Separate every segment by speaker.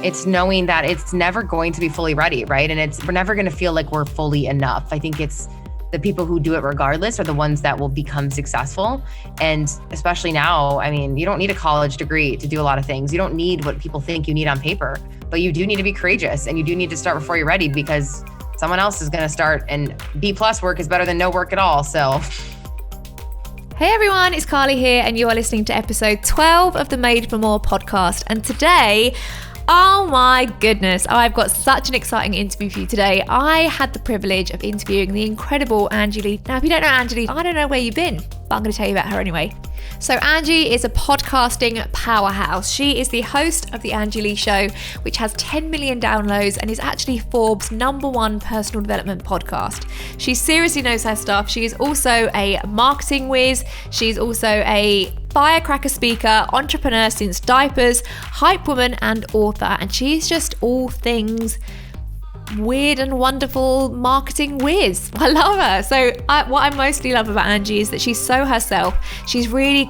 Speaker 1: It's knowing that it's never going to be fully ready, right? And we're never going to feel like we're fully enough. I think it's the people who do it regardless are the ones that will become successful. And especially now, I mean, you don't need a college degree to do a lot of things. You don't need what people think you need on paper, but you do need to be courageous, and you do need to start before you're ready, because someone else is going to start, and B+ work is better than no work at all. So
Speaker 2: hey everyone, it's Carly here, and you are listening to episode 12 of the Made for More podcast. And today, oh my goodness, I've got such an exciting interview for you today. I had the privilege of interviewing the incredible Angie Lee. Now, if you don't know Angie Lee, I don't know where you've been, but I'm going to tell you about her anyway. So Angie is a podcasting powerhouse. She is the host of the Angie Lee Show, which has 10 million downloads and is actually Forbes' #1 personal development podcast. She seriously knows her stuff. She is also a marketing whiz. She's also a firecracker speaker, entrepreneur since diapers, hype woman and author. And she's just all things weird and wonderful marketing whiz. I love her. So what I mostly love about Angie is that she's so herself. She's really,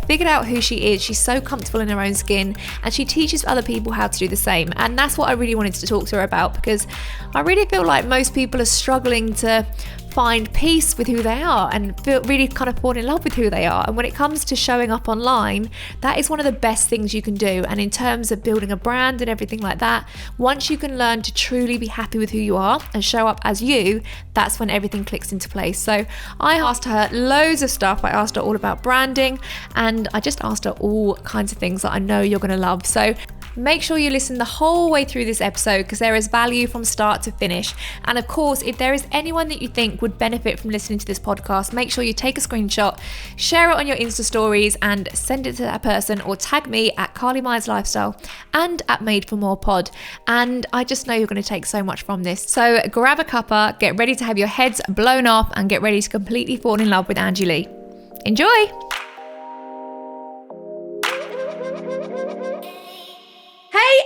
Speaker 2: figured out who she is. She's so comfortable in her own skin, and she teaches other people how to do the same. And that's what I really wanted to talk to her about, because I really feel like most people are struggling to find peace with who they are and feel really kind of fall in love with who they are. And when it comes to showing up online, that is one of the best things you can do. And in terms of building a brand and everything like that, once you can learn to truly be happy with who you are and show up as you, that's when everything clicks into place. So I asked her loads of stuff. I asked her all about branding, and I just asked her all kinds of things that I know you're going to love. So make sure you listen the whole way through this episode, because there is value from start to finish. And of course, if there is anyone that you think would benefit from listening to this podcast, make sure you take a screenshot, share it on your Insta stories, and send it to that person, or tag me at Carly Myers Lifestyle and at Made for More Pod. And I just know you're going to take so much from this. So grab a cuppa, get ready to have your heads blown off, and get ready to completely fall in love with Angie Lee. Enjoy!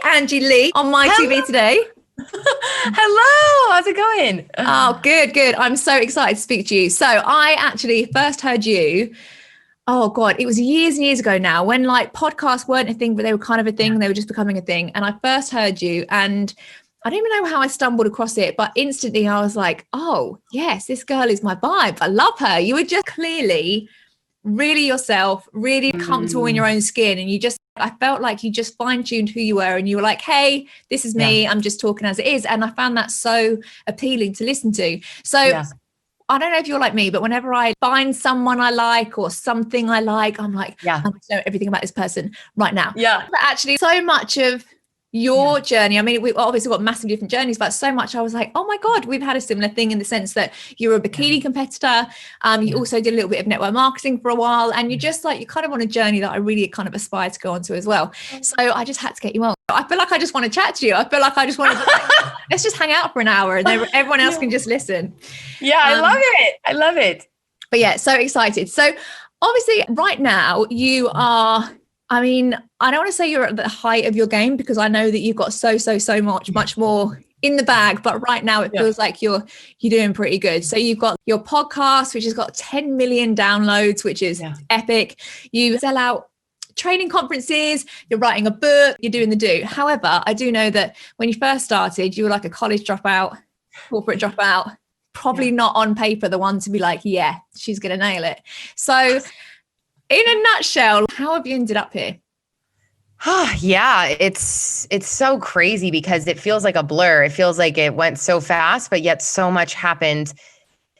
Speaker 2: Angie Lee on my TV today.
Speaker 1: Hello, how's it going?
Speaker 2: Oh, good. I'm so excited to speak to you. So I actually first heard you, oh God, it was years and years ago now, when like podcasts weren't a thing, but they were kind of a thing. They were just becoming a thing. And I first heard you, and I don't even know how I stumbled across it, but instantly I was like, oh yes, this girl is my vibe. I love her. You were just clearly really yourself, really comfortable in your own skin. And I felt like you just fine-tuned who you were, and you were like, hey, this is me. Yeah. I'm just talking as it is. And I found that so appealing to listen to. So I don't know if you're like me, but whenever I find someone I like or something I like, I'm like, I want to know everything about this person right now. Yeah. But actually, so much of your journey, I mean, we've obviously got massive different journeys, but so much I was like, oh my God, we've had a similar thing, in the sense that you were a bikini competitor. You also did a little bit of network marketing for a while, and you're just like, you're kind of on a journey that I really kind of aspire to go onto as well. So I just had to get you on. I feel like I just want to chat to you. I feel like I just want to let's just hang out for an hour, and then everyone else can just listen.
Speaker 1: Yeah, I love it.
Speaker 2: But yeah, so excited. So obviously right now you are, I mean, I don't want to say you're at the height of your game, because I know that you've got so much more in the bag, but right now it feels like you're doing pretty good. So you've got your podcast, which has got 10 million downloads, which is epic. You sell out training conferences, you're writing a book, you're doing the do. However, I do know that when you first started, you were like a college dropout, corporate dropout, probably not on paper the one to be like, yeah, she's going to nail it. So in a nutshell, how have you ended up here?
Speaker 1: Yeah, it's so crazy, because it feels like a blur. It feels like it went so fast, but yet so much happened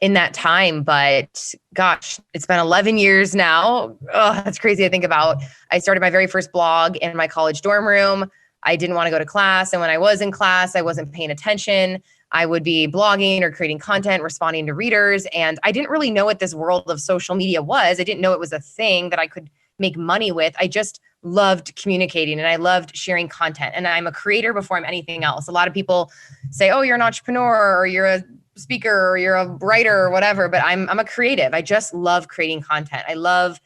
Speaker 1: in that time. But gosh, it's been 11 years now. Oh, that's crazy to think about. I started my very first blog in my college dorm room. I didn't want to go to class. And when I was in class, I wasn't paying attention. I would be blogging or creating content, responding to readers. And I didn't really know what this world of social media was. I didn't know it was a thing that I could make money with. I just loved communicating, and I loved sharing content. And I'm a creator before I'm anything else. A lot of people say, oh, you're an entrepreneur, or you're a speaker, or you're a writer, or whatever. But I'm a creative. I just love creating content. I love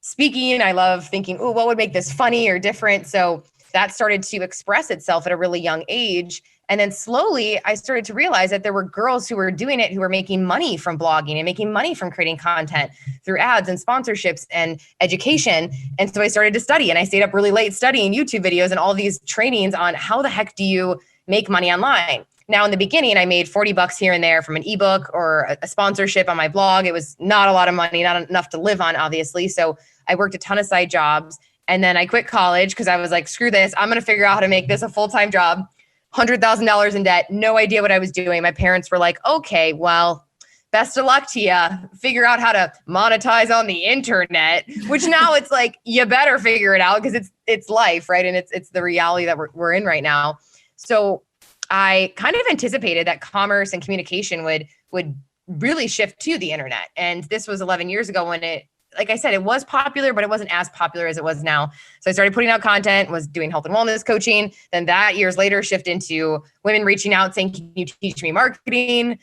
Speaker 1: speaking. I love thinking, oh, what would make this funny or different? So that started to express itself at a really young age. And then slowly I started to realize that there were girls who were doing it, who were making money from blogging and making money from creating content through ads and sponsorships and education. And so I started to study, and I stayed up really late studying YouTube videos and all these trainings on how the heck do you make money online. Now, in the beginning, I made $40 here and there from an ebook or a sponsorship on my blog. It was not a lot of money, not enough to live on, obviously. So I worked a ton of side jobs. And then I quit college because I was like, screw this. I'm going to figure out how to make this a full-time job. $100,000 in debt. No idea what I was doing. My parents were like, okay, well, best of luck to you. Figure out how to monetize on the internet, which now it's like, you better figure it out because it's life, right? And it's the reality that we're in right now. So I kind of anticipated that commerce and communication would really shift to the internet. And this was 11 years ago when like I said, it was popular, but it wasn't as popular as it was now. So I started putting out content, was doing health and wellness coaching. Then that years later shifted into women reaching out saying, can you teach me marketing?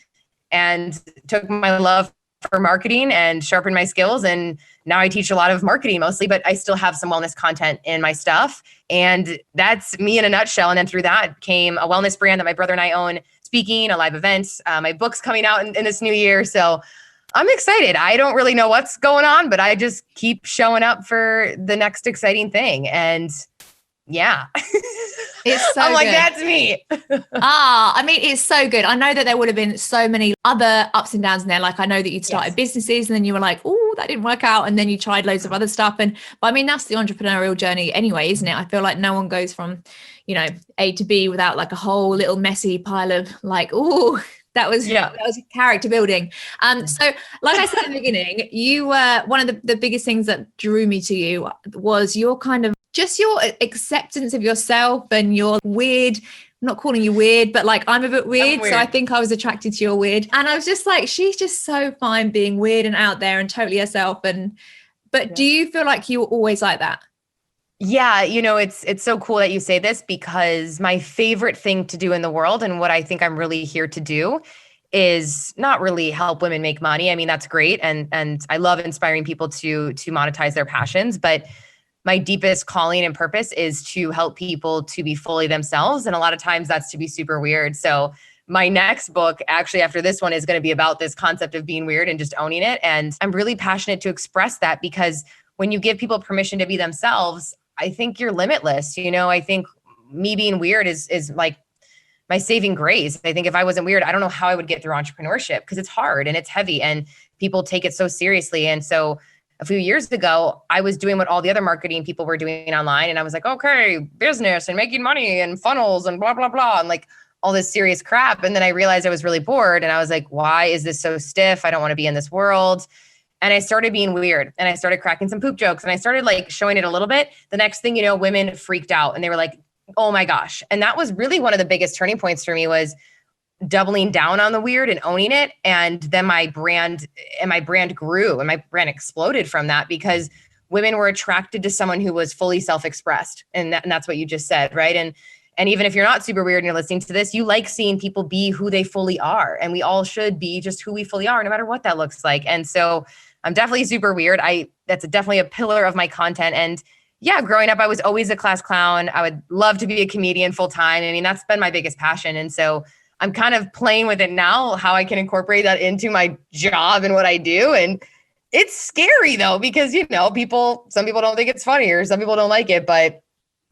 Speaker 1: And took my love for marketing and sharpened my skills. And now I teach a lot of marketing mostly, but I still have some wellness content in my stuff. And that's me in a nutshell. And then through that came a wellness brand that my brother and I own, speaking, a live event, my book's coming out in this new year. So I'm excited. I don't really know what's going on, but I just keep showing up for the next exciting thing. And yeah,
Speaker 2: it's so
Speaker 1: I'm like,
Speaker 2: good.
Speaker 1: that's me.
Speaker 2: I mean, it's so good. I know that there would have been so many other ups and downs in there. Like I know that you'd started businesses and then you were like, oh, that didn't work out. And then you tried loads of other stuff. But I mean, that's the entrepreneurial journey anyway, isn't it? I feel like no one goes from, A to B without like a whole little messy pile of like, oh, that was character building. So like I said in the beginning, you were one of the biggest things that drew me to you was your kind of just your acceptance of yourself and your weird. I'm not calling you weird, but like I'm a bit weird. So I think I was attracted to your weird. And I was just like, she's just so fine being weird and out there and totally herself. But do you feel like you were always like that?
Speaker 1: Yeah, it's so cool that you say this because my favorite thing to do in the world and what I think I'm really here to do is not really help women make money. I mean, that's great. And I love inspiring people to monetize their passions, but my deepest calling and purpose is to help people to be fully themselves. And a lot of times that's to be super weird. So my next book, actually after this one, is going to be about this concept of being weird and just owning it. And I'm really passionate to express that because when you give people permission to be themselves, I think you're limitless. I think me being weird is like my saving grace. I think if I wasn't weird, I don't know how I would get through entrepreneurship because it's hard and it's heavy and people take it so seriously. And so a few years ago, I was doing what all the other marketing people were doing online. And I was like, okay, business and making money and funnels and blah, blah, blah. And like all this serious crap. And then I realized I was really bored. And I was like, why is this so stiff? I don't want to be in this world. And I started being weird and I started cracking some poop jokes and I started like showing it a little bit. The next thing, women freaked out and they were like, oh my gosh. And that was really one of the biggest turning points for me was doubling down on the weird and owning it. And then my brand grew and my brand exploded from that because women were attracted to someone who was fully self-expressed. And that's what you just said, right? And even if you're not super weird and you're listening to this, you like seeing people be who they fully are. And we all should be just who we fully are, no matter what that looks like. And so I'm definitely super weird. That's definitely a pillar of my content. And yeah, growing up, I was always a class clown. I would love to be a comedian full time. I mean, that's been my biggest passion. And so I'm kind of playing with it now, how I can incorporate that into my job and what I do. And it's scary though, because, some people don't think it's funny or some people don't like it, but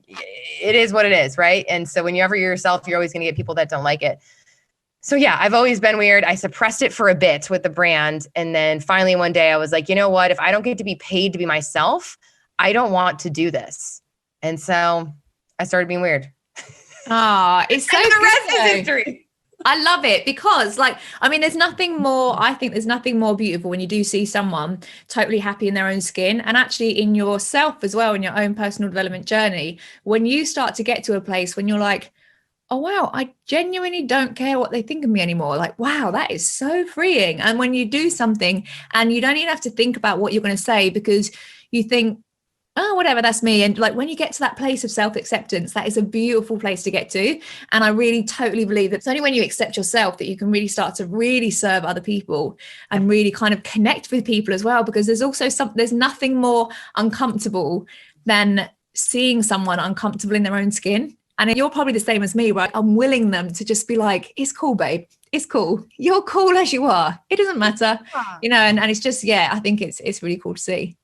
Speaker 1: it is what it is, right? And so when you're yourself, you're always going to get people that don't like it. So yeah, I've always been weird. I suppressed it for a bit with the brand. And then finally one day I was like, you know what? If I don't get to be paid to be myself, I don't want to do this. And so I started being weird.
Speaker 2: It's so
Speaker 1: and the rest is history.
Speaker 2: I love it because there's nothing more beautiful when you do see someone totally happy in their own skin and actually in yourself as well, in your own personal development journey. When you start to get to a place when you're like, oh, wow, I genuinely don't care what they think of me anymore. Like, wow, that is so freeing. And when you do something and you don't even have to think about what you're going to say because you think, oh, whatever, that's me. And like when you get to that place of self-acceptance, that is a beautiful place to get to. And I really totally believe that it's only when you accept yourself that you can really start to really serve other people and really kind of connect with people as well, because there's also there's nothing more uncomfortable than seeing someone uncomfortable in their own skin. And you're probably the same as me, right? I'm willing them to just be like, it's cool, babe. It's cool. You're cool as you are. It doesn't matter, you know, and it's just, I think it's really cool to see.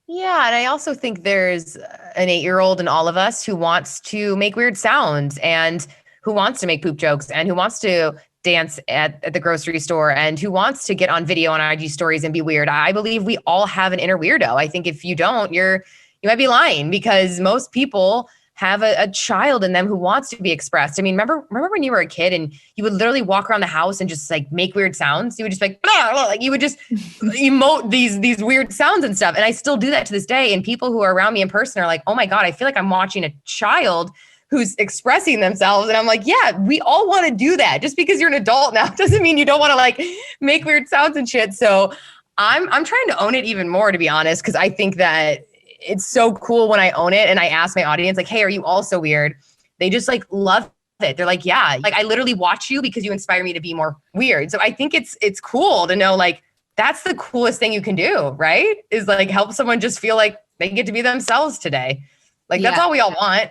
Speaker 1: Yeah. And I also think there's an 8-year-old in all of us who wants to make weird sounds and who wants to make poop jokes and who wants to dance at the grocery store and who wants to get on video on IG stories and be weird. I believe we all have an inner weirdo. I think if you don't, you might be lying, because most people have a child in them who wants to be expressed. I mean, remember when you were a kid and you would literally walk around the house and just like make weird sounds? You would just be like, blah, blah, like you would just emote these weird sounds and stuff. And I still do that to this day. And people who are around me in person are like, oh my God, I feel like I'm watching a child who's expressing themselves. And I'm like, yeah, we all want to do that. Just because you're an adult now doesn't mean you don't want to like make weird sounds and shit. So I'm trying to own it even more, to be honest, because I think that it's so cool when I own it and I ask my audience, like, hey, are you also weird? They just like love it. They're like, yeah, like I literally watch you because you inspire me to be more weird. So I think it's cool to know, like, that's the coolest thing you can do, right? Is like help someone just feel like they get to be themselves today. Like that's all we all want.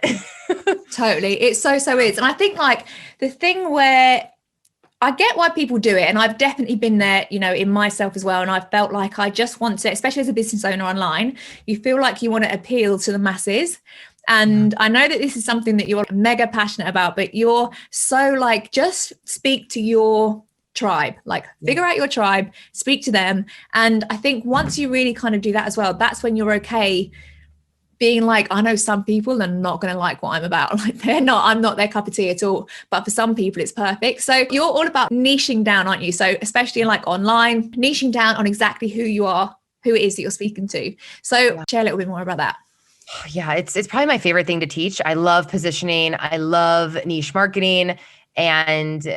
Speaker 2: Totally. It so is. And I think like the thing where I get why people do it, and I've definitely been there, you know, in myself as well. And I've felt like I just want to, especially as a business owner online, you feel like you want to appeal to the masses. And I know that this is something that you're mega passionate about, but you're so like, just speak to your tribe, like figure out your tribe, speak to them. And I think once you really kind of do that as well, that's when you're okay being like, I know some people are not going to like what I'm about. Like I'm not their cup of tea at all. But for some people, it's perfect. So you're all about niching down, aren't you? So especially like online, niching down on exactly who you are, who it is that you're speaking to. So share a little bit more about that.
Speaker 1: Yeah, it's probably my favorite thing to teach. I love positioning. I love niche marketing. And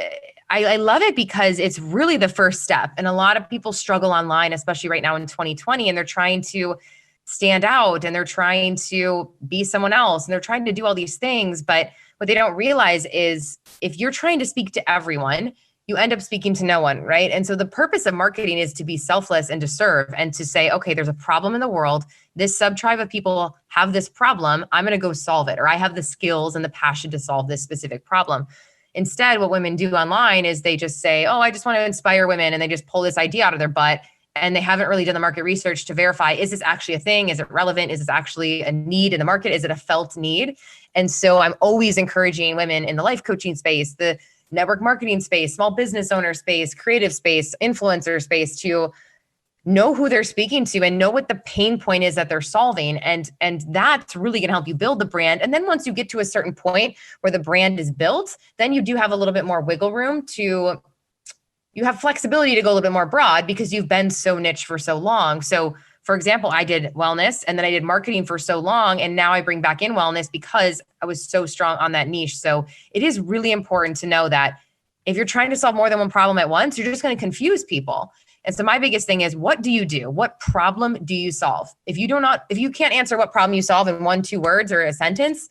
Speaker 1: I love it because it's really the first step. And a lot of people struggle online, especially right now in 2020, and they're trying to stand out and they're trying to be someone else and they're trying to do all these things. But what they don't realize is if you're trying to speak to everyone, you end up speaking to no one, right? And so the purpose of marketing is to be selfless and to serve and to say, okay, there's a problem in the world. This sub-tribe of people have this problem. I'm going to go solve it. Or I have the skills and the passion to solve this specific problem. Instead, what women do online is they just say, oh, I just want to inspire women. And they just pull this idea out of their butt. And they haven't really done the market research to verify, is this actually a thing? Is it relevant? Is this actually a need in the market? Is it a felt need? And so I'm always encouraging women in the life coaching space, the network marketing space, small business owner space, creative space, influencer space to know who they're speaking to and know what the pain point is that they're solving. And that's really going to help you build the brand. And then once you get to a certain point where the brand is built, then you do have a little bit more wiggle room to you have flexibility to go a little bit more broad because you've been so niche for so long. So for example, I did wellness and then I did marketing for so long. And now I bring back in wellness because I was so strong on that niche. So it is really important to know that if you're trying to solve more than one problem at once, you're just going to confuse people. And so my biggest thing is, what do you do? What problem do you solve? If you can't answer what problem you solve in 1-2 words or a sentence,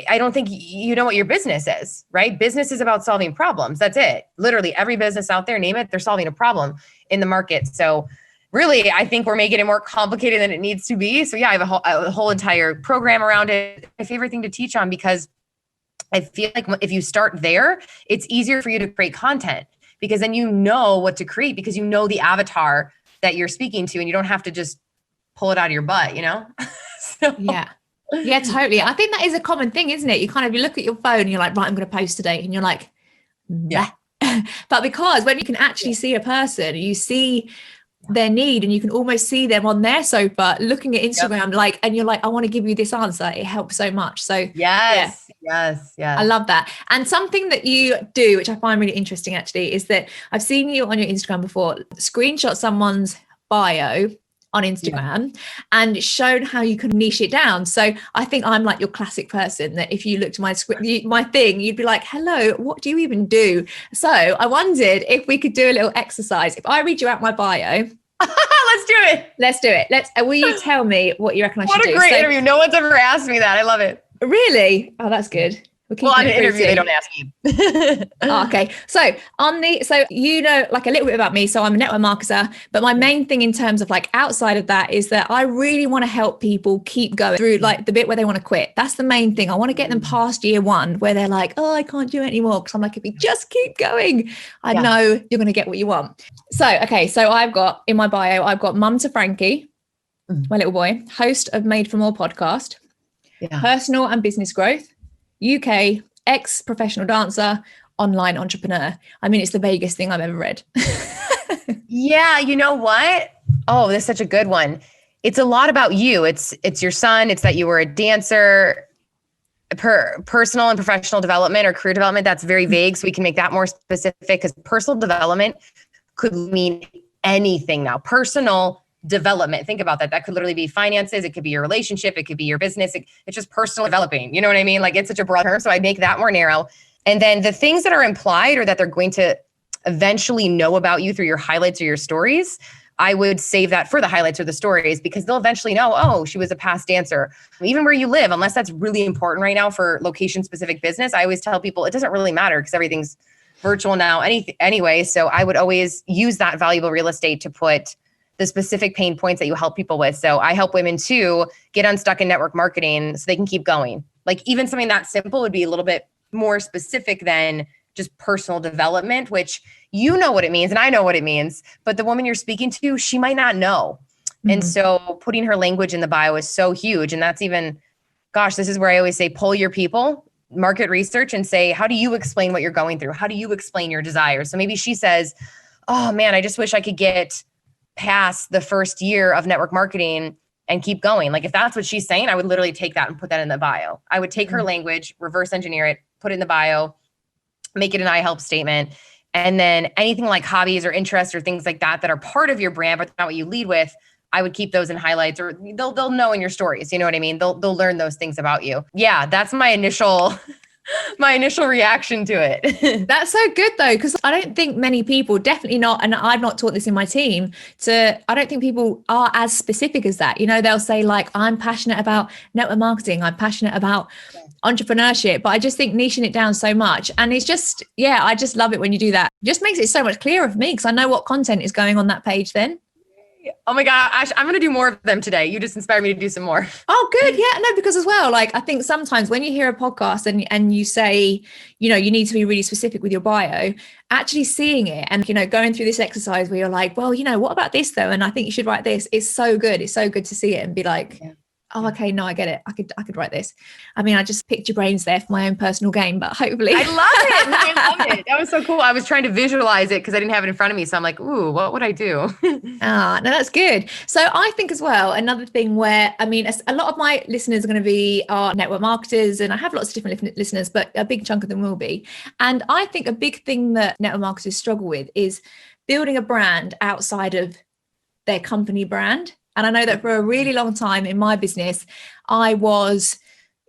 Speaker 1: I don't think you know what your business is, right? Business is about solving problems. That's it. Literally every business out there, name it, they're solving a problem in the market. So really, I think we're making it more complicated than it needs to be. So yeah, I have a whole entire program around it. My favorite thing to teach on, because I feel like if you start there, it's easier for you to create content because then you know what to create because you know the avatar that you're speaking to and you don't have to just pull it out of your butt, you know? So.
Speaker 2: Yeah, totally. I think that is a common thing, isn't it? You look at your phone and you're like, right, I'm going to post today. And you're like, nah. But because when you can actually see a person, you see their need and you can almost see them on their sofa looking at Instagram, like, and you're like, I want to give you this answer. It helps so much. So
Speaker 1: yes.
Speaker 2: I love that. And something that you do, which I find really interesting actually, is that I've seen you on your Instagram before, screenshot someone's bio on Instagram and shown how you can niche it down. So I think I'm like your classic person that if you looked at my thing, you'd be like, hello, what do you even do? So I wondered if we could do a little exercise. If I read you out my bio. Let's do it. Will you tell me what you reckon I should do?
Speaker 1: What a great interview. No one's ever asked me that. I love it.
Speaker 2: Really? Oh, that's good. We're
Speaker 1: Well, on
Speaker 2: keeping
Speaker 1: an
Speaker 2: it
Speaker 1: interview,
Speaker 2: fruity.
Speaker 1: they don't ask me.
Speaker 2: Oh, okay. So you know, like a little bit about me. So I'm a network marketer, but my main thing in terms of like outside of that is that I really want to help people keep going through like the bit where they want to quit. That's the main thing. I want to get them past year one where they're like, oh, I can't do it anymore. Cause I'm like, if you just keep going, I know you're going to get what you want. So, okay. So I've got in my bio, I've got mum to Frankie, my little boy, host of Made for More podcast, personal and business growth, UK, ex-professional dancer, online entrepreneur. I mean, it's the vaguest thing I've ever read.
Speaker 1: Yeah, you know what? Oh, this is such a good one. It's a lot about you. It's your son. It's that you were a dancer. Personal and professional development or career development, that's very vague. So we can make that more specific because personal development could mean anything now. Personal development. Think about that. That could literally be finances. It could be your relationship. It could be your business. It's just personal developing. You know what I mean? Like it's such a broad term. So I make that more narrow. And then the things that are implied or that they're going to eventually know about you through your highlights or your stories, I would save that for the highlights or the stories because they'll eventually know, oh, she was a past dancer. Even where you live, unless that's really important right now for location specific business, I always tell people it doesn't really matter because everything's virtual now anyway. So I would always use that valuable real estate to put the specific pain points that you help people with. So I help women too get unstuck in network marketing so they can keep going. Like even something that simple would be a little bit more specific than just personal development, which you know what it means and I know what it means, but the woman you're speaking to, she might not know. And so putting her language in the bio is so huge. And that's even, gosh, this is where I always say, pull your people, market research and say, how do you explain what you're going through? How do you explain your desires? So maybe she says, oh man, I just wish I could get past the first year of network marketing and keep going. Like if that's what she's saying, I would literally take that and put that in the bio. I would take her language, reverse engineer it, put it in the bio, make it an I help statement. And then anything like hobbies or interests or things like that are part of your brand, but not what you lead with, I would keep those in highlights or they'll know in your stories. You know what I mean? They'll learn those things about you. Yeah, that's my initial reaction to it.
Speaker 2: That's so good though, because I don't think many people, definitely not, and I've not taught this in my team, I don't think people are as specific as that. You know, they'll say like, I'm passionate about network marketing, I'm passionate about entrepreneurship, but I just think niching it down so much. And it's just, I just love it when you do that. It just makes it so much clearer for me because I know what content is going on that page then.
Speaker 1: Oh my gosh, I'm going to do more of them today. You just inspired me to do some more.
Speaker 2: Oh, good. Yeah, no, because as well, like I think sometimes when you hear a podcast and you say, you know, you need to be really specific with your bio, actually seeing it and, you know, going through this exercise where you're like, well, you know, what about this though? And I think you should write this. It's so good. It's so good to see it and be like, oh, okay, no, I get it. I could write this. I mean, I just picked your brains there for my own personal gain, but hopefully.
Speaker 1: I love it. No, I love it. That was so cool. I was trying to visualize it because I didn't have it in front of me. So I'm like, ooh, what would I do?
Speaker 2: No, that's good. So I think as well, another thing where, I mean, a lot of my listeners are going to be our network marketers, and I have lots of different listeners, but a big chunk of them will be. And I think a big thing that network marketers struggle with is building a brand outside of their company brand. And I know that for a really long time in my business, I was,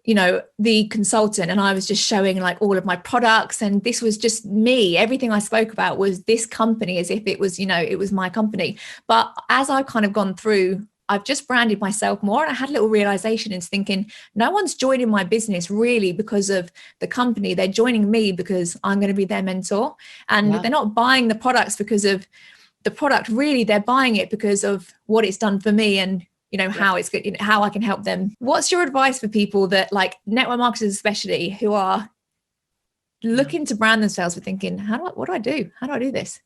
Speaker 2: you know, the consultant and I was just showing like all of my products. And this was just me. Everything I spoke about was this company as if it was, you know, it was my company. But as I've kind of gone through, I've just branded myself more. And I had a little realization into thinking, no one's joining my business really because of the company. They're joining me because I'm going to be their mentor. And they're not buying the products because of the product. Really, they're buying it because of what it's done for me and, you know, how it's good, you know, how I can help them. What's your advice for people that like network marketers, especially who are looking to brand themselves with thinking, what do I do? How do I do this?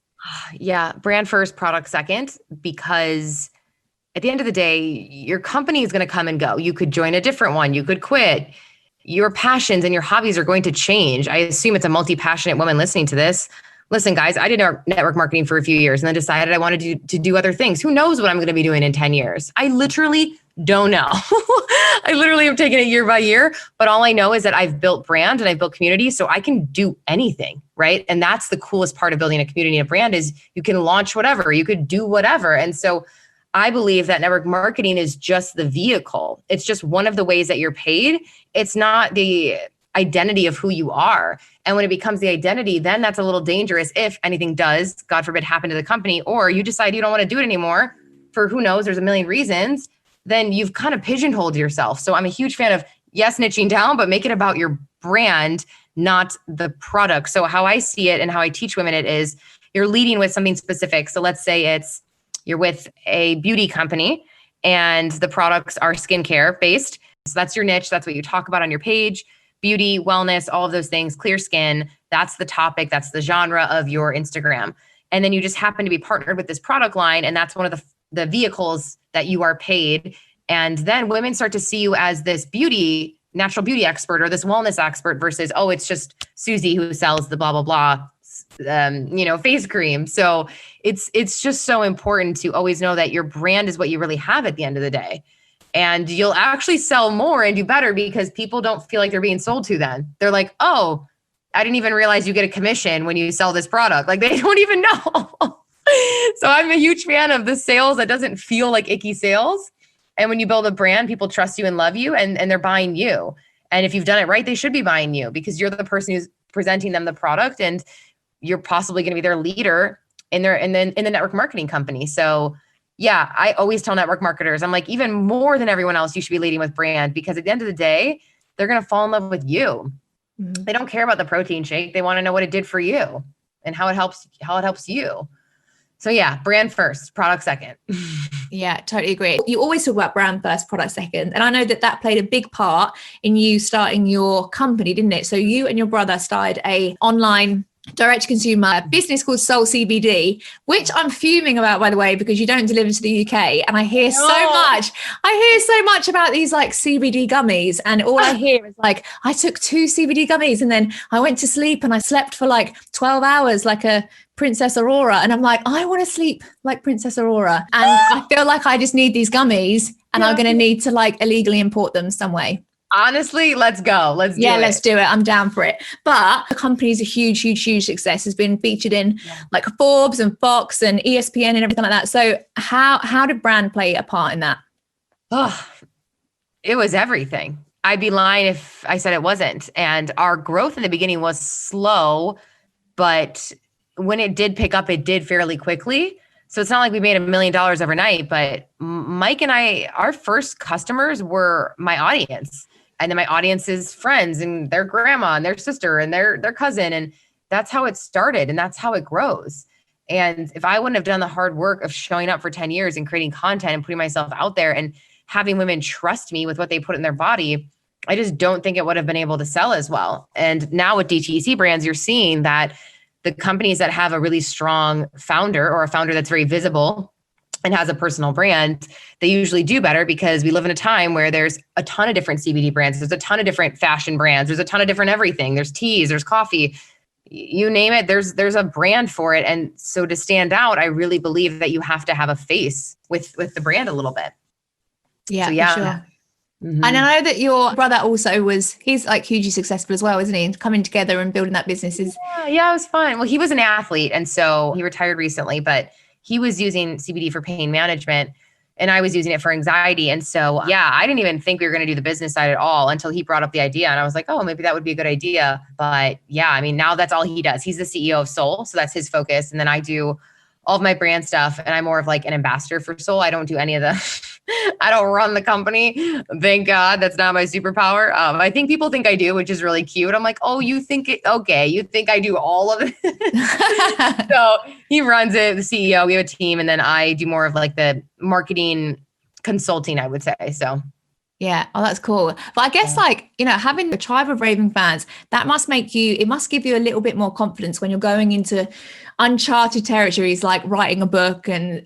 Speaker 1: Yeah. Brand first, product second, because at the end of the day, your company is going to come and go. You could join a different one. You could quit. Your passions and your hobbies are going to change. I assume it's a multi-passionate woman listening to this. Listen, guys, I did network marketing for a few years and then decided I wanted to do other things. Who knows what I'm going to be doing in 10 years? I literally don't know. I literally have taken it year by year, but all I know is that I've built brand and I've built community, so I can do anything, right? And that's the coolest part of building a community and a brand is you can launch whatever, you could do whatever. And so I believe that network marketing is just the vehicle. It's just one of the ways that you're paid. It's not the identity of who you are. And when it becomes the identity, then that's a little dangerous if anything does, God forbid, happen to the company, or you decide you don't want to do it anymore for who knows, there's a million reasons, then you've kind of pigeonholed yourself. So I'm a huge fan of yes, niching down, but make it about your brand, not the product. So how I see it and how I teach women it is you're leading with something specific. So let's say you're with a beauty company and the products are skincare based. So that's your niche. That's what you talk about on your page. Beauty, wellness, all of those things, clear skin. That's the topic. That's the genre of your Instagram. And then you just happen to be partnered with this product line. And that's one of the vehicles that you are paid. And then women start to see you as this natural beauty expert or this wellness expert versus, oh, it's just Susie who sells the blah, blah, blah, face cream. So it's just so important to always know that your brand is what you really have at the end of the day. And you'll actually sell more and do better because people don't feel like they're being sold to then. They're like, oh, I didn't even realize you get a commission when you sell this product. Like they don't even know. So I'm a huge fan of the sales that doesn't feel like icky sales. And when you build a brand, people trust you and love you and they're buying you. And if you've done it right, they should be buying you because you're the person who's presenting them the product and you're possibly going to be their leader in the network marketing company. So yeah, I always tell network marketers, I'm like, even more than everyone else, you should be leading with brand because at the end of the day, they're going to fall in love with you. Mm-hmm. They don't care about the protein shake. They want to know what it did for you and how it helps you. So yeah, brand first, product second.
Speaker 2: Yeah, totally agree. You always talk about brand first, product second. And I know that played a big part in you starting your company, didn't it? So you and your brother started a online direct-to-consumer business called Soul CBD, which I'm fuming about, by the way, because you don't deliver to the UK. And I hear so much about these like CBD gummies. And all I hear is like, I took 2 CBD gummies and then I went to sleep and I slept for like 12 hours like a Princess Aurora. And I'm like, I want to sleep like Princess Aurora. And I feel like I just need these gummies and I'm going to need to like illegally import them some way.
Speaker 1: Honestly, let's go. Let's do it.
Speaker 2: I'm down for it. But the company is a huge, huge, huge success. Has been featured in like Forbes and Fox and ESPN and everything like that. So how did brand play a part in that?
Speaker 1: Oh, it was everything. I'd be lying if I said it wasn't. And our growth in the beginning was slow, but when it did pick up, it did fairly quickly. So it's not like we made $1 million overnight, but Mike and I, our first customers were my audience. And then my audience's friends and their grandma and their sister and their cousin. And that's how it started. And that's how it grows. And if I wouldn't have done the hard work of showing up for 10 years and creating content and putting myself out there and having women trust me with what they put in their body, I just don't think it would have been able to sell as well. And now with DTC brands, you're seeing that the companies that have a really strong founder or a founder that's very visible and has a personal brand, they usually do better because we live in a time where there's a ton of different CBD brands. There's a ton of different fashion brands. There's a ton of different everything. There's teas, there's coffee, you name it. There's a brand for it. And so to stand out, I really believe that you have to have a face with the brand a little bit.
Speaker 2: Yeah,
Speaker 1: so, yeah.
Speaker 2: For sure. Mm-hmm. And I know that your brother also he's like hugely successful as well, isn't he? Coming together and building that business is.
Speaker 1: Yeah, it was fun. Well, he was an athlete. And so he retired recently, but he was using CBD for pain management and I was using it for anxiety. And so, yeah, I didn't even think we were going to do the business side at all until he brought up the idea. And I was like, oh, maybe that would be a good idea. But yeah, I mean, now that's all he does. He's the CEO of Soul. So that's his focus. And then I do all of my brand stuff. And I'm more of like an ambassador for Soul. I don't do any of I don't run the company. Thank God. That's not my superpower. I think people think I do, which is really cute. I'm like, oh, you think it? Okay. You think I do all of it? So he runs it, the CEO, we have a team. And then I do more of like the marketing consulting, I would say. So.
Speaker 2: Yeah. Oh, that's cool. But I guess having a tribe of raving fans, it must give you a little bit more confidence when you're going into uncharted territories, like writing a book and,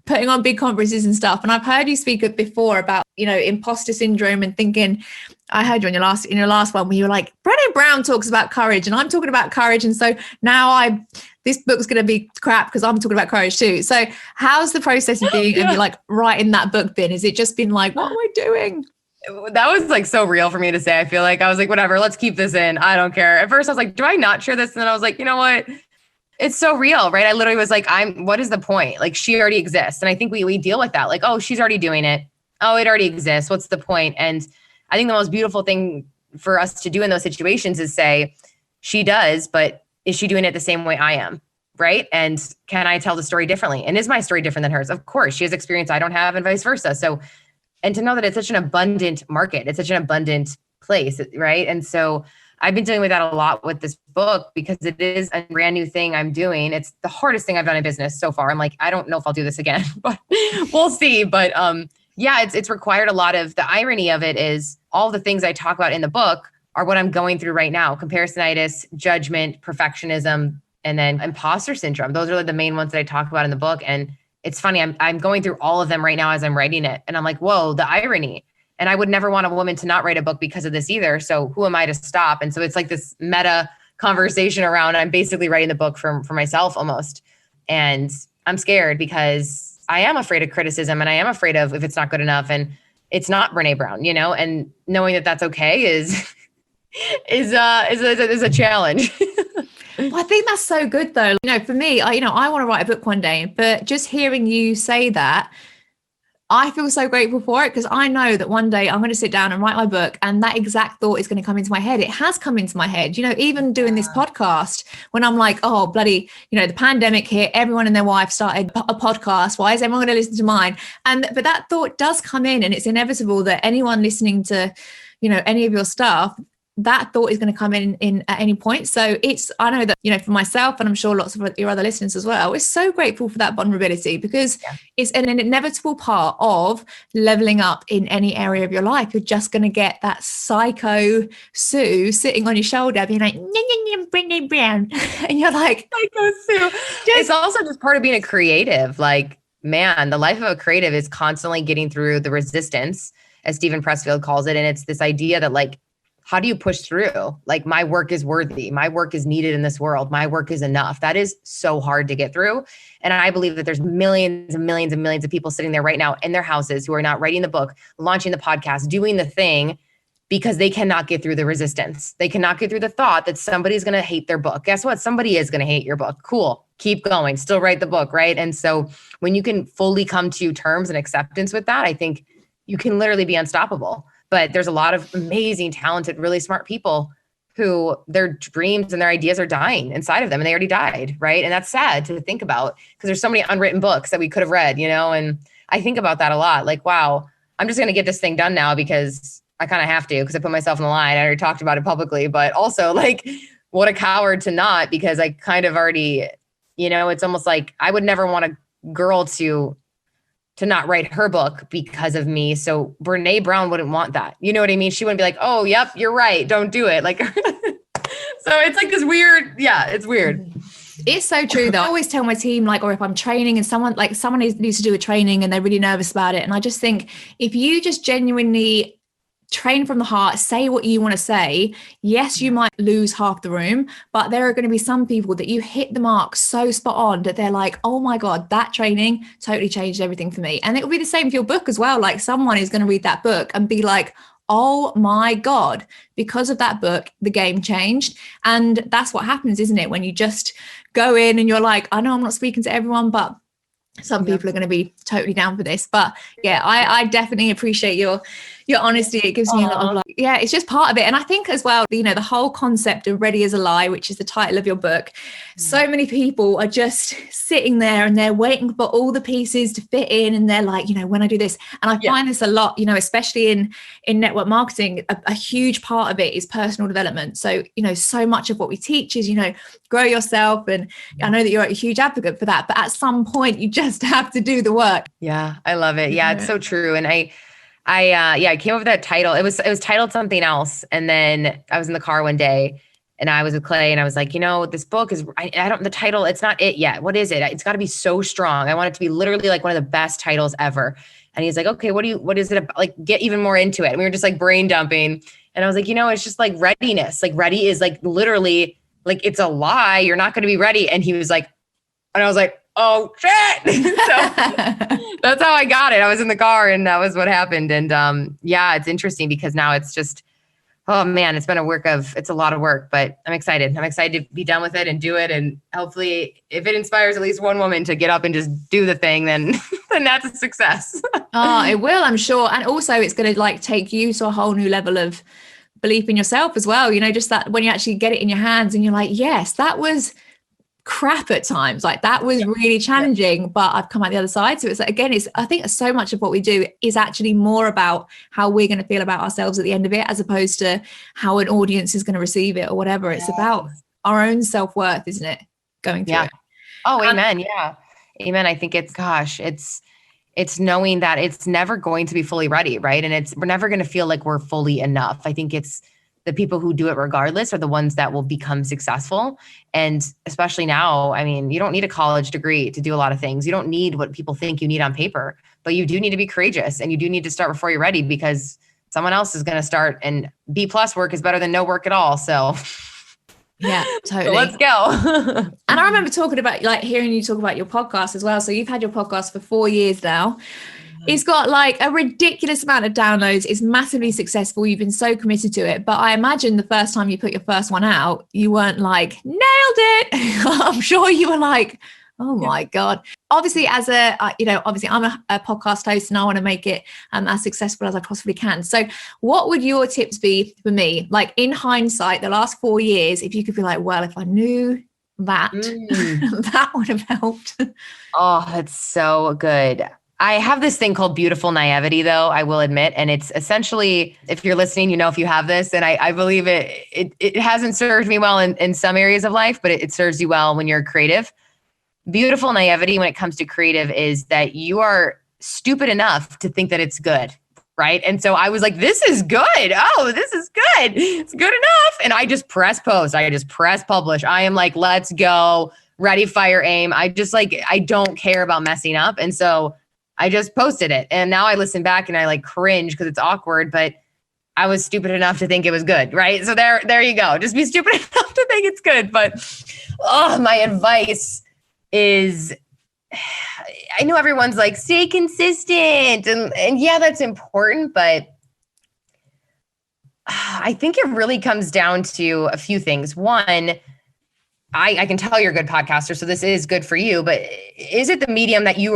Speaker 2: putting on big conferences and stuff. And I've heard you speak before about, imposter syndrome and thinking, I heard you in your last one where you were like, Brené Brown talks about courage and I'm talking about courage. And so now this book's going to be crap because I'm talking about courage too. So how's the process of being and like writing that book been? Has it just been like, what am I doing?
Speaker 1: That was like so real for me to say. I feel like I was like, whatever, let's keep this in. I don't care. At first I was like, do I not share this? And then I was like, you know what? It's so real, right? I literally was like, what is the point? Like she already exists. And I think we deal with that. Like, oh, she's already doing it. Oh, it already exists. What's the point? And I think the most beautiful thing for us to do in those situations is say, she does, but is she doing it the same way I am? Right? And can I tell the story differently? And is my story different than hers? Of course, she has experience I don't have and vice versa. So, and to know that it's such an abundant market, it's such an abundant place, right? And so I've been dealing with that a lot with this book because it is a brand new thing I'm doing. It's the hardest thing I've done in business so far. I'm like, I don't know if I'll do this again, but we'll see. But yeah, it's required a lot of, the irony of it is all the things I talk about in the book are what I'm going through right now. Comparisonitis, judgment, perfectionism, and then imposter syndrome. Those are the main ones that I talk about in the book. And it's funny, I'm going through all of them right now as I'm writing it. And I'm like, whoa, the irony. And I would never want a woman to not write a book because of this either. So who am I to stop? And so it's like this meta conversation around, I'm basically writing the book for myself almost. And I'm scared because I am afraid of criticism, and I am afraid of if it's not good enough and it's not Brene Brown, and knowing that that's okay is a challenge.
Speaker 2: Well, I think that's so good though. For me, I want to write a book one day, but just hearing you say that, I feel so grateful for it, because I know that one day I'm going to sit down and write my book, and that exact thought is going to come into my head. It has come into my head, even doing this podcast, when I'm like, oh, bloody, the pandemic hit, everyone and their wife started a podcast. Why is everyone going to listen to mine? But that thought does come in, and it's inevitable that anyone listening to, any of your stuff, that thought is going to come in at any point. So I know that, for myself, and I'm sure lots of your other listeners as well, we're so grateful for that vulnerability, because it's an inevitable part of leveling up in any area of your life. You're just going to get that psycho Sue sitting on your shoulder being like, Brene Brown. And you're like,
Speaker 1: psycho Sue. It's also just part of being a creative. Like, man, the life of a creative is constantly getting through the resistance, as Stephen Pressfield calls it. And it's this idea that, like, how do you push through? Like, my work is worthy. My work is needed in this world. My work is enough. That is so hard to get through. And I believe that there's millions and millions and millions of people sitting there right now in their houses who are not writing the book, launching the podcast, doing the thing, because they cannot get through the resistance. They cannot get through the thought that somebody's going to hate their book. Guess what? Somebody is going to hate your book. Cool. Keep going. Still write the book, right? And so when you can fully come to terms and acceptance with that, I think you can literally be unstoppable. But there's a lot of amazing, talented, really smart people who their dreams and their ideas are dying inside of them, and they already died, right? And that's sad to think about, because there's so many unwritten books that we could have read, and I think about that a lot. Like, wow, I'm just going to get this thing done now because I kind of have to, because I put myself in the line. I already talked about it publicly, but also, like, what a coward to not, because I kind of already, it's almost like I would never want a girl to not write her book because of me. So Brene Brown wouldn't want that. You know what I mean? She wouldn't be like, oh, yep, you're right. Don't do it. Like, so it's like this weird, it's weird.
Speaker 2: It's so true though. I always tell my team, like, or if I'm training and someone needs to do a training and they're really nervous about it. And I just think if you just genuinely train from the heart, say what you want to say. Yes, you might lose half the room, but there are going to be some people that you hit the mark so spot on that they're like, oh my God, that training totally changed everything for me. And it will be the same for your book as well. Like, someone is going to read that book and be like, oh my God, because of that book, the game changed. And that's what happens, isn't it? When you just go in and you're like, I know I'm not speaking to everyone, but some people are going to be totally down for this. But yeah, I definitely appreciate your honesty. It gives me a lot of it's just part of it. And I think as well, the whole concept of Ready as a Lie, which is the title of your book, so many people are just sitting there and they're waiting for all the pieces to fit in. And they're like, when I do this, and I find this a lot, especially in network marketing, a huge part of it is personal development. So, so much of what we teach is, grow yourself. And I know that you're a huge advocate for that, but at some point you just have to do the work.
Speaker 1: Yeah, I love it. Yeah, it's so true. And I came up with that title. It was titled something else. And then I was in the car one day and I was with Clay and I was like, this book is, the title, it's not it yet. What is it? It's got to be so strong. I want it to be literally like one of the best titles ever. And he's like, okay, what is it about? Like, get even more into it. And we were just like brain dumping. And I was like, it's just like readiness. Like, ready is like literally like, it's a lie. You're not going to be ready. And he was like, and I was like, oh shit. So that's how I got it. I was in the car and that was what happened. And it's interesting because now it's just, oh man, it's a lot of work, but I'm excited. I'm excited to be done with it and do it. And hopefully if it inspires at least one woman to get up and just do the thing, then that's a success.
Speaker 2: It will, I'm sure. And also it's going to like take you to a whole new level of belief in yourself as well. Just that when you actually get it in your hands and you're like, yes, that was crap at times. Like that was really challenging, but I've come out the other side. So it's like, again, I think so much of what we do is actually more about how we're going to feel about ourselves at the end of it, as opposed to how an audience is going to receive it or whatever. It's about our own self-worth, isn't it? Going through it.
Speaker 1: Oh, amen. Yeah. Amen. I think it's knowing that it's never going to be fully ready, right? And we're never going to feel like we're fully enough. I think it's the people who do it regardless are the ones that will become successful. And especially now, I mean, you don't need a college degree to do a lot of things. You don't need what people think you need on paper, but you do need to be courageous, and you do need to start before you're ready, because someone else is going to start, and B+ work is better than no work at all. So
Speaker 2: yeah, totally.
Speaker 1: So let's go.
Speaker 2: And I remember talking about, like, hearing you talk about your podcast as well. So you've had your podcast for 4 years now. It's got like a ridiculous amount of downloads. It's massively successful. You've been so committed to it. But I imagine the first time you put your first one out, you weren't like, nailed it. I'm sure you were like, oh my God. Obviously, obviously I'm a podcast host and I want to make it as successful as I possibly can. So what would your tips be for me? Like, in hindsight, the last 4 years, if you could be like, well, if I knew that, that would have helped.
Speaker 1: Oh, that's so good. I have this thing called beautiful naivety, though, I will admit. And it's essentially, if you're listening, if you have this, and I believe it hasn't served me well in some areas of life, but it serves you well when you're creative. Beautiful naivety when it comes to creative is that you are stupid enough to think that it's good, right? And so I was like, this is good. Oh, this is good. It's good enough. And I just press post. I just press publish. I am like, let's go. Ready, fire, aim. I don't care about messing up. And so I just posted it. And now I listen back and I like cringe because it's awkward, but I was stupid enough to think it was good, right? So there you go. Just be stupid enough to think it's good. But my advice is, I know everyone's like, stay consistent. And yeah, that's important. But I think it really comes down to a few things. One, I can tell you're a good podcaster, so this is good for you, but is it the medium that you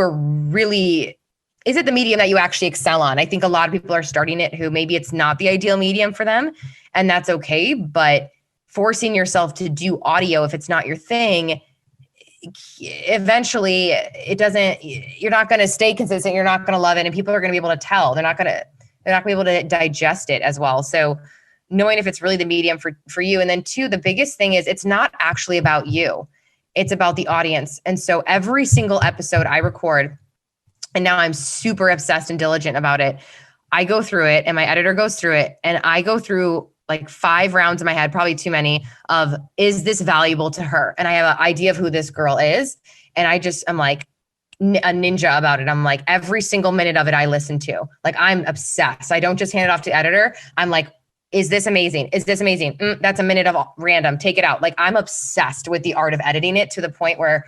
Speaker 1: actually excel on? I think a lot of people are starting it who maybe it's not the ideal medium for them, and that's okay. But forcing yourself to do audio, if it's not your thing, eventually you're not going to stay consistent. You're not going to love it. And people are going to be able to tell. They're not going to be able to digest it as well. So knowing if it's really the medium for you. And then two, the biggest thing is it's not actually about you. It's about the audience. And so every single episode I record, and now I'm super obsessed and diligent about it, I go through it and my editor goes through it. And I go through like 5 rounds in my head, probably too many, of, is this valuable to her? And I have an idea of who this girl is. And I'm like a ninja about it. I'm like, every single minute of it I listen to. Like, I'm obsessed. I don't just hand it off to editor. I'm like, is this amazing? Is this amazing? That's a minute of random. Take it out. Like, I'm obsessed with the art of editing it to the point where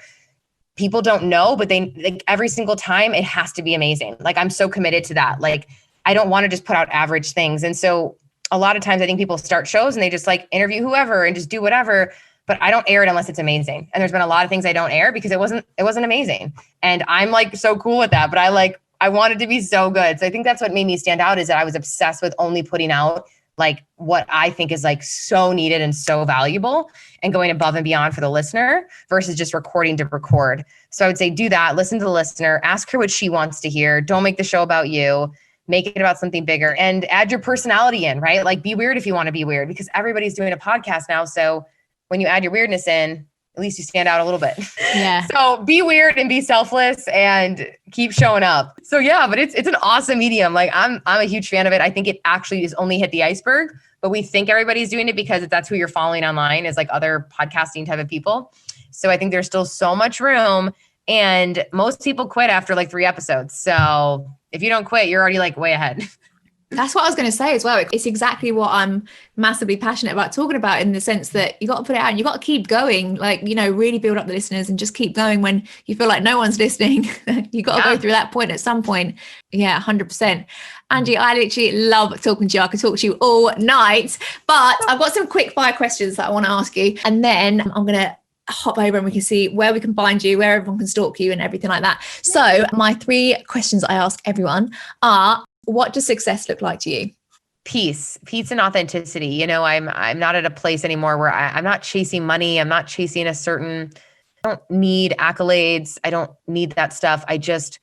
Speaker 1: people don't know, but they like every single time it has to be amazing. Like, I'm so committed to that. Like, I don't want to just put out average things. And so a lot of times I think people start shows and they just like interview whoever and just do whatever, but I don't air it unless it's amazing. And there's been a lot of things I don't air because it wasn't amazing. And I'm like so cool with that, but I wanted to be so good. So I think that's what made me stand out, is that I was obsessed with only putting out like what I think is like so needed and so valuable, and going above and beyond for the listener versus just recording to record. So I would say do that, listen to the listener, ask her what she wants to hear. Don't make the show about you. Make it about something bigger, and add your personality in, right? Like, be weird if you want to be weird, because everybody's doing a podcast now. So when you add your weirdness in, at least you stand out a little bit.
Speaker 2: Yeah.
Speaker 1: So be weird and be selfless and keep showing up. So yeah, but it's an awesome medium. Like, I'm a huge fan of it. I think it actually has only hit the iceberg, but we think everybody's doing it because that's who you're following online, is like other podcasting type of people. So I think there's still so much room, and most people quit after like 3 episodes. So if you don't quit, you're already like way ahead.
Speaker 2: That's what I was going to say as well. It's exactly what I'm massively passionate about talking about, in the sense that you got to put it out and you got to keep going, like, really build up the listeners and just keep going when you feel like no one's listening. You got to go through that point at some point. Yeah, 100%. Angie, I literally love talking to you. I could talk to you all night, but I've got some quick fire questions that I want to ask you. And then I'm going to hop over and we can see where we can find you, where everyone can stalk you and everything like that. So my 3 questions I ask everyone are, what does success look like to you?
Speaker 1: Peace and authenticity. I'm not at a place anymore where I'm not chasing money. I'm not chasing a certain don't need accolades. I don't need that stuff. I just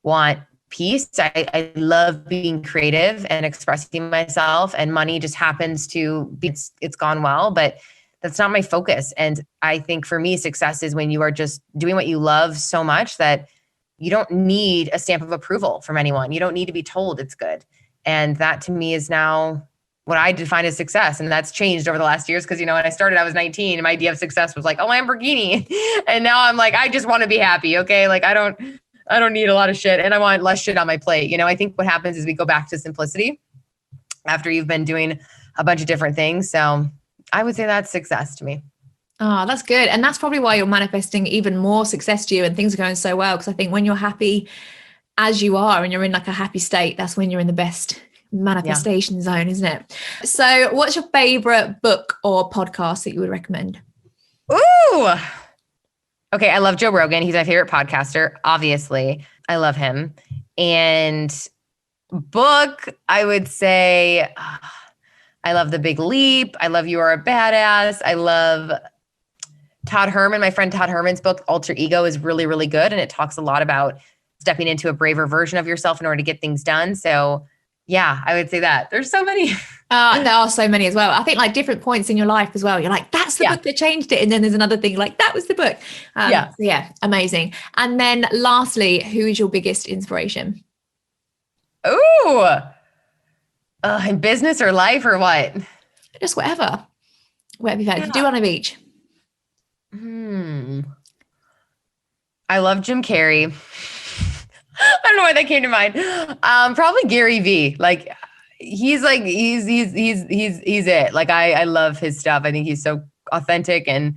Speaker 1: want peace. I love being creative and expressing myself, and money just happens to be, it's gone well, but that's not my focus. And I think for me, success is when you are just doing what you love so much that you don't need a stamp of approval from anyone. You don't need to be told it's good. And that to me is now what I define as success. And that's changed over the last years. Cause when I started, I was 19 and my idea of success was like, oh, Lamborghini. And now I'm like, I just want to be happy. Okay. Like I don't need a lot of shit, and I want less shit on my plate. I think what happens is we go back to simplicity after you've been doing a bunch of different things. So I would say that's success to me.
Speaker 2: Oh, that's good. And that's probably why you're manifesting even more success to you and things are going so well. Because I think when you're happy as you are and you're in like a happy state, that's when you're in the best manifestation zone, isn't it? So what's your favorite book or podcast that you would recommend?
Speaker 1: Ooh. Okay, I love Joe Rogan. He's my favorite podcaster, obviously. I love him. And book, I would say, I love The Big Leap. I love You Are a Badass. I love Todd Herman. My friend Todd Herman's book, Alter Ego, is really, really good. And it talks a lot about stepping into a braver version of yourself in order to get things done. So yeah, I would say that. There's so many.
Speaker 2: And there are so many as well. I think like different points in your life as well. You're like, that's the book that changed it. And then there's another thing like, that was the book. So amazing. And then lastly, who is your biggest inspiration?
Speaker 1: Ooh, in business or life or what?
Speaker 2: Just whatever you've had. Do one of each.
Speaker 1: I love Jim Carrey. I don't know why that came to mind. Probably Gary V. Like he's it. Like I love his stuff. I think he's so authentic and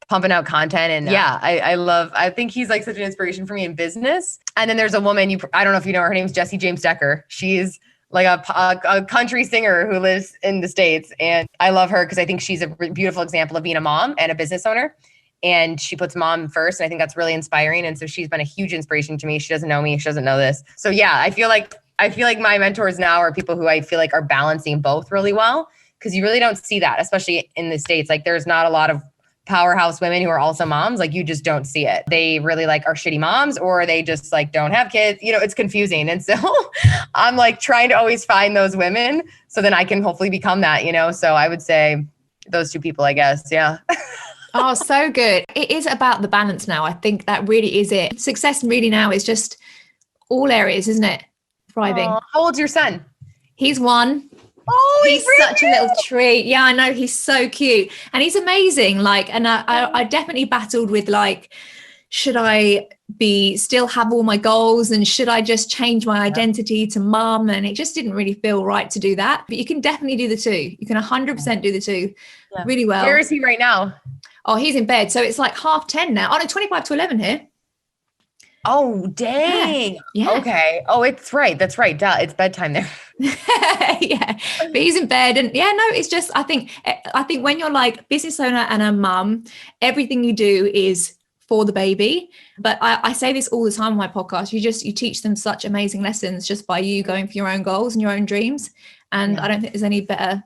Speaker 1: pumping out content. And I think he's like such an inspiration for me in business. And then there's a woman, I don't know if you know, her name's Jessie James Decker. She's like a country singer who lives in the States. And I love her because I think she's a beautiful example of being a mom and a business owner. And she puts mom first. And I think that's really inspiring. And so she's been a huge inspiration to me. She doesn't know me. She doesn't know this. So yeah, I feel like my mentors now are people who I feel like are balancing both really well. Cause you really don't see that, especially in the States. Like there's not a lot of powerhouse women who are also moms. Like you just don't see it. They really like are shitty moms, or they just like don't have kids. It's confusing. And so I'm like trying to always find those women so then I can hopefully become that, So I would say those two people, I guess. Yeah.
Speaker 2: Oh, so good. It is about the balance now. I think that really is it. Success really now is just all areas, isn't it? Thriving.
Speaker 1: How old's your son?
Speaker 2: He's 1.
Speaker 1: Oh,
Speaker 2: he's such a little treat. Yeah, I know. He's so cute and he's amazing. Like, and I definitely battled with like, should I still have all my goals and should I just change my identity to mom? And it just didn't really feel right to do that. But you can definitely do the two. You can 100% do the two really well.
Speaker 1: Where is he right now?
Speaker 2: Oh, he's in bed. So it's like 10:30 now. Oh, no, 25 to 11 here.
Speaker 1: Oh, dang.
Speaker 2: Yeah.
Speaker 1: Okay. Oh, it's right. That's right. Duh. It's bedtime there.
Speaker 2: Yeah. But he's in bed. And it's just, I think when you're like business owner and a mum, everything you do is for the baby. But I say this all the time on my podcast. You teach them such amazing lessons just by you going for your own goals and your own dreams. And I don't think there's any better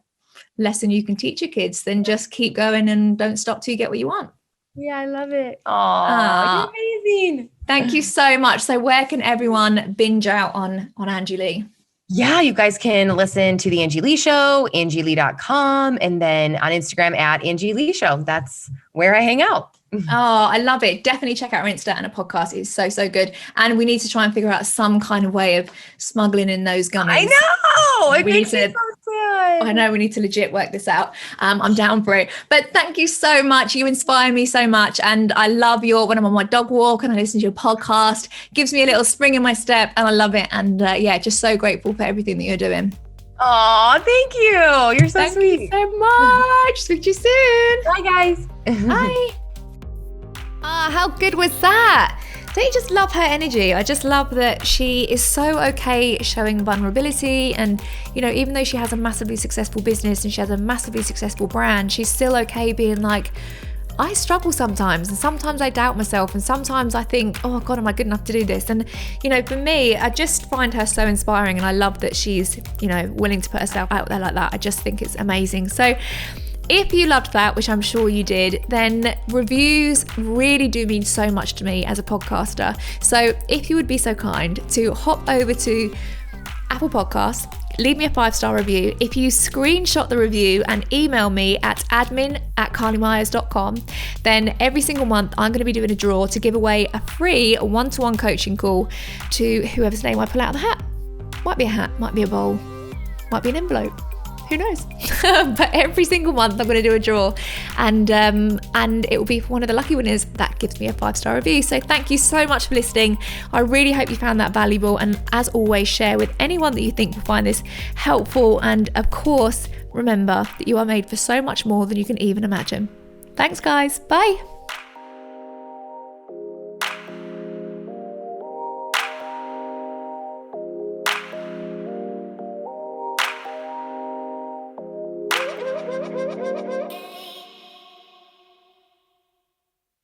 Speaker 2: lesson you can teach your kids than just keep going and don't stop till you get what you want.
Speaker 1: Yeah, I love it. Oh, you're amazing.
Speaker 2: Thank you so much. So where can everyone binge out on Angie Lee?
Speaker 1: Yeah, you guys can listen to the Angie Lee Show, angielee.com, and then on Instagram at Angie Lee Show. That's where I hang out.
Speaker 2: Oh, I love it. Definitely check out our Insta and a podcast. It's so, so good. And we need to try and figure out some kind of way of smuggling in those gummies.
Speaker 1: I know. It makes me so sad.
Speaker 2: I know we need to legit work this out. I'm down for it. But thank you so much. You inspire me so much. And I love when I'm on my dog walk and I listen to your podcast, gives me a little spring in my step and I love it. And just so grateful for everything that you're doing.
Speaker 1: Oh, thank you. You're so sweet.
Speaker 2: Thank you so much. Speak to you soon.
Speaker 1: Bye, guys.
Speaker 2: Bye. How good was that? Don't you just love her energy? I just love that she is so okay showing vulnerability, and even though she has a massively successful business and she has a massively successful brand, she's still okay being like, I struggle sometimes, and sometimes I doubt myself, and sometimes I think, oh God, am I good enough to do this? And for me, I just find her so inspiring, and I love that she's willing to put herself out there like that. I just think it's amazing. So If you loved that, which I'm sure you did, then reviews really do mean so much to me as a podcaster. So if you would be so kind to hop over to Apple Podcasts, leave me a 5-star review. If you screenshot the review and email me at admin@carlymyers.com, then every single month I'm going to be doing a draw to give away a free one-to-one coaching call to whoever's name I pull out of the hat. Might be a hat, might be a bowl, might be an envelope. Who knows? But every single month I'm going to do a draw, and it will be for one of the lucky winners that gives me a 5-star review. So thank you so much for listening. I really hope you found that valuable, and as always, share with anyone that you think will find this helpful. And of course, remember that you are made for so much more than you can even imagine. Thanks, guys. Bye.